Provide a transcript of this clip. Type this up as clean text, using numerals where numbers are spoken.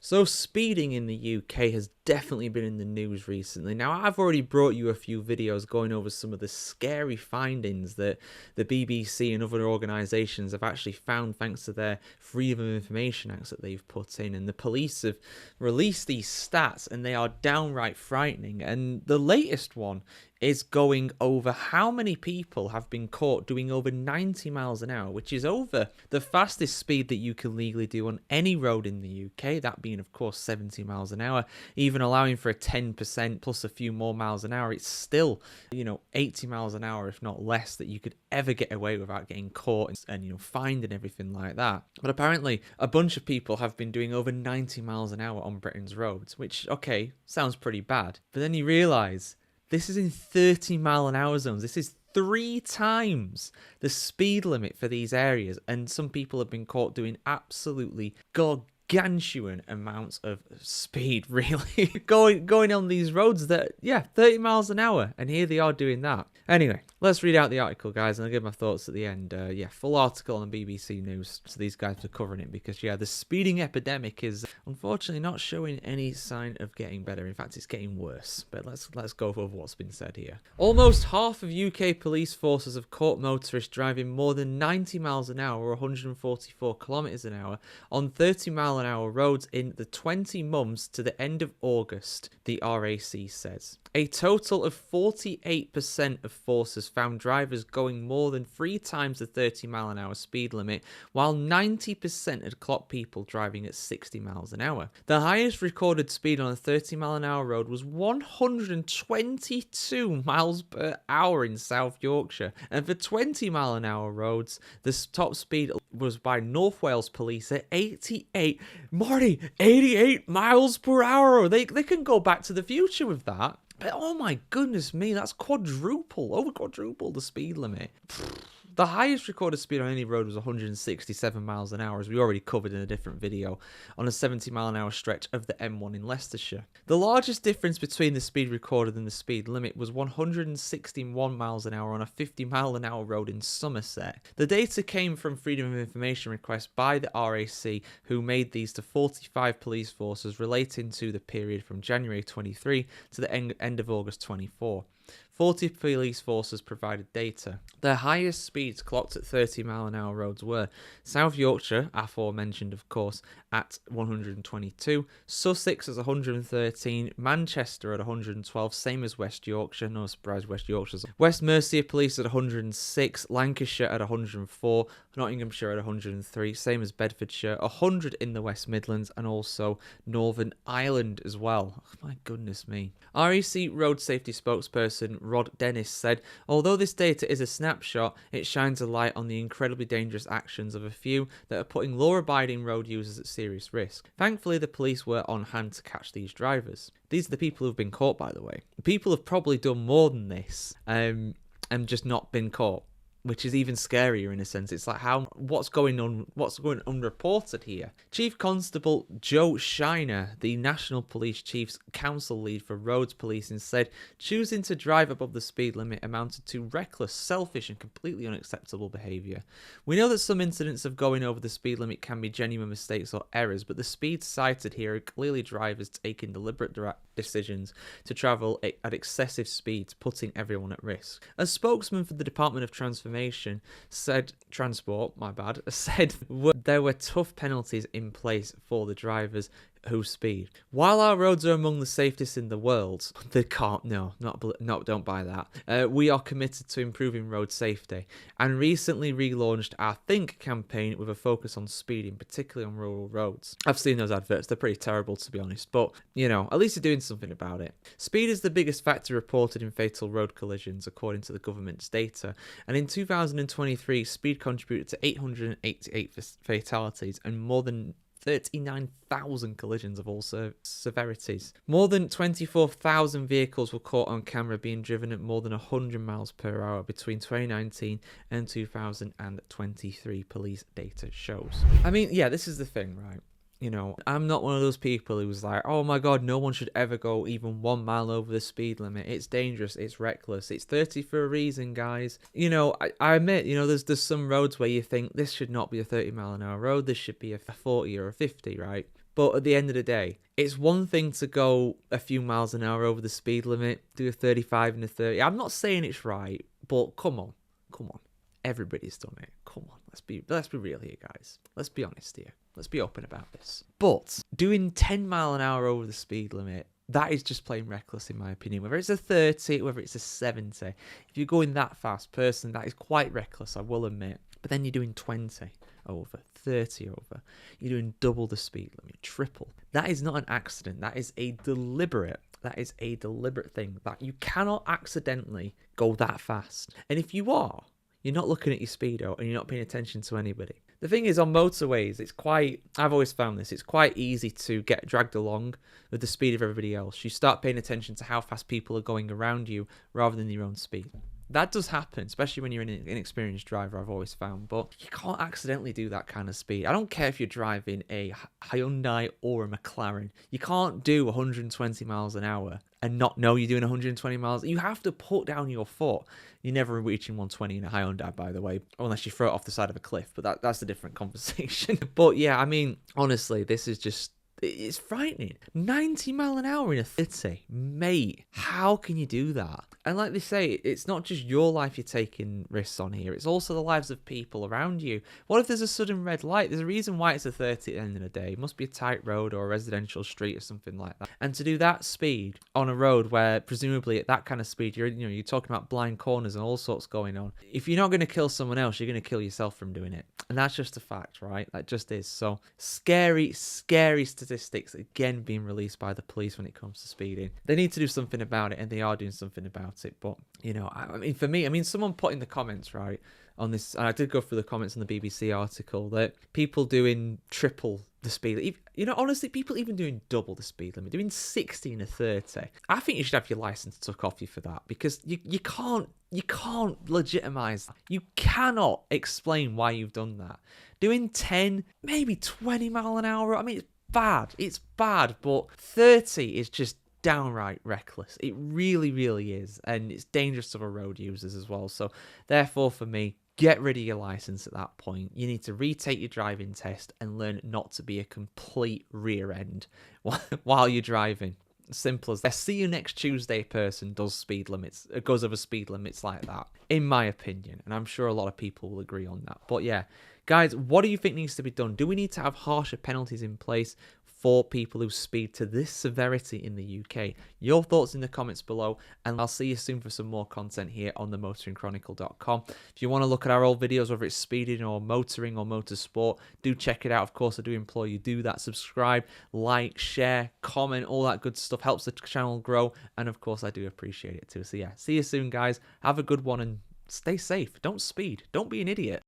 So speeding in the UK has definitely been in the news recently. Now, I've already brought you a few videos going over some of the scary findings that the BBC and other organisations have actually found thanks to their Freedom of Information Acts that they've put in. And the police have released these stats and they are downright frightening. And the latest one is going over how many people have been caught doing over 90 miles an hour, which is over the fastest speed that you can legally do on any road in the UK, that being, of course, 70 miles an hour. Even allowing for a 10% plus a few more miles an hour, it's still, 80 miles an hour, if not less, that you could ever get away without getting caught and fined and everything like that. But apparently, a bunch of people have been doing over 90 miles an hour on Britain's roads, which, okay, sounds pretty bad. But then you realise this is in 30-mile-an-hour zones. This is 3 times the speed limit for these areas. And some people have been caught doing absolutely gargantuan amounts of speed, really. going on these roads that, 30 miles an hour. And here they are doing that. Anyway, let's read out the article, guys, and I'll give my thoughts at the end. Full article on BBC News. So these guys are covering it because, the speeding epidemic is unfortunately not showing any sign of getting better. In fact, it's getting worse. But let's go over what's been said here. Almost half of UK police forces have caught motorists driving more than 90 miles an hour or 144 kilometres an hour on 30-mile-an-hour roads in the 20 months to the end of August, the RAC says. A total of 48% of forces found drivers going more than 3 times the 30-mile-an-hour speed limit, while 90% had clocked people driving at 60 miles an hour. The highest recorded speed on a 30-mile-an-hour road was 122 miles per hour in South Yorkshire, and for 20-mile-an-hour roads, the top speed was by North Wales Police at 88 miles per hour. They can go back to the future with that. But oh my goodness me, that's over quadruple the speed limit. The highest recorded speed on any road was 167 miles an hour, as we already covered in a different video, on a 70-mile-an-hour stretch of the M1 in Leicestershire. The largest difference between the speed recorded and the speed limit was 161 miles an hour on a 50-mile-an-hour road in Somerset. The data came from Freedom of Information requests by the RAC, who made these to 45 police forces relating to the period from January 23 to the end of August 24. 40 police forces provided data. The highest speeds clocked at 30-mile-an-hour roads were South Yorkshire, aforementioned of course, at 122, Sussex at 113, Manchester at 112, same as West Yorkshire, no surprise West Yorkshire's. West Mercia Police at 106, Lancashire at 104, Nottinghamshire at 103, same as Bedfordshire, 100 in the West Midlands, and also Northern Ireland as well. Oh, my goodness me. RAC road safety spokesperson Rod Dennis said, although this data is a snapshot, it shines a light on the incredibly dangerous actions of a few that are putting law-abiding road users at serious risk. Thankfully, the police were on hand to catch these drivers. These are the people who've been caught, by the way. People have probably done more than this and just not been caught, which is even scarier in a sense. It's like what's going unreported here. Chief Constable Joe Shiner, the National Police Chief's Council lead for roads policing, said choosing to drive above the speed limit amounted to reckless, selfish and completely unacceptable behaviour. We know that some incidents of going over the speed limit can be genuine mistakes or errors, but the speeds cited here are clearly drivers taking deliberate decisions to travel at excessive speeds, putting everyone at risk. A spokesman for the Department of said there were tough penalties in place for the drivers who speed. While our roads are among the safest in the world, don't buy that. We are committed to improving road safety and recently relaunched our Think campaign with a focus on speeding, particularly on rural roads. I've seen those adverts, they're pretty terrible to be honest, but at least you're doing something about it. Speed is the biggest factor reported in fatal road collisions according to the government's data, and in 2023 speed contributed to 888 fatalities and more than 39,000 collisions of all severities. More than 24,000 vehicles were caught on camera being driven at more than 100 miles per hour between 2019 and 2023, police data shows. I mean, this is the thing, right? I'm not one of those people who's like, oh my god, no one should ever go even 1 mile over the speed limit. It's dangerous. It's reckless. It's 30 for a reason, guys. I admit, there's some roads where you think this should not be a 30-mile-an-hour road. This should be a 40 or a 50, right? But at the end of the day, it's one thing to go a few miles an hour over the speed limit, do a 35 and a 30. I'm not saying it's right, but come on. Everybody's done it. Come on, let's be real here, guys. Let's be honest here. Let's be open about this. But doing 10 mile an hour over the speed limit, that is just plain reckless in my opinion. Whether it's a 30, whether it's a 70, if you're going that fast, personally, that is quite reckless, I will admit. But then you're doing 20 over, 30 over. You're doing double the speed limit, triple. That is not an accident. That is a deliberate thing. That you cannot accidentally go that fast. And if you are, you're not looking at your speedo and you're not paying attention to anybody. The thing is, on motorways, I've always found this, it's quite easy to get dragged along with the speed of everybody else. You start paying attention to how fast people are going around you rather than your own speed. That does happen, especially when you're an inexperienced driver, I've always found. But you can't accidentally do that kind of speed. I don't care if you're driving a Hyundai or a McLaren. You can't do 120 miles an hour and not know you're doing 120 miles. You have to put down your foot. You're never reaching 120 in a Hyundai, by the way, unless you throw it off the side of a cliff. But that's a different conversation. But yeah, I mean, honestly, this is just... it's frightening. 90 mile an hour in a 30. Mate, how can you do that? And like they say, it's not just your life you're taking risks on here. It's also the lives of people around you. What if there's a sudden red light? There's a reason why it's a 30 at the end of the day. It must be a tight road or a residential street or something like that. And to do that speed on a road where presumably at that kind of speed, you're talking about blind corners and all sorts going on. If you're not going to kill someone else, you're going to kill yourself from doing it. And that's just a fact, right? That just is. So scary statistics again being released by the police when it comes to speeding. They need to do something about it, and they are doing something about it. But I mean, for me, someone put in the comments, right, on this, and I did go through the comments on the BBC article, that people doing triple the speed, honestly, people even doing double the speed limit, doing 60 and a 30. I think you should have your license took off you for that, because you can't legitimize that. You cannot explain why you've done that. Doing 10, maybe 20 mile an hour, I mean, it's bad, but 30 is just downright reckless. It really, really is, and it's dangerous to the road users as well. So therefore, for me, get rid of your license at that point. You need to retake your driving test and learn not to be a complete rear end while you're driving. Simple as that. See you next Tuesday person goes over speed limits like that, in my opinion, and I'm sure a lot of people will agree on that. But yeah, guys, what do you think needs to be done? Do we need to have harsher penalties in place for people who speed to this severity in the UK? Your thoughts in the comments below, and I'll see you soon for some more content here on the motoringchronicle.com. If you want to look at our old videos, whether it's speeding or motoring or motorsport, do check it out. Of course, I do implore you do that. Subscribe, like, share, comment, all that good stuff helps the channel grow, and of course, I do appreciate it too. So yeah, see you soon, guys. Have a good one and stay safe. Don't speed. Don't be an idiot.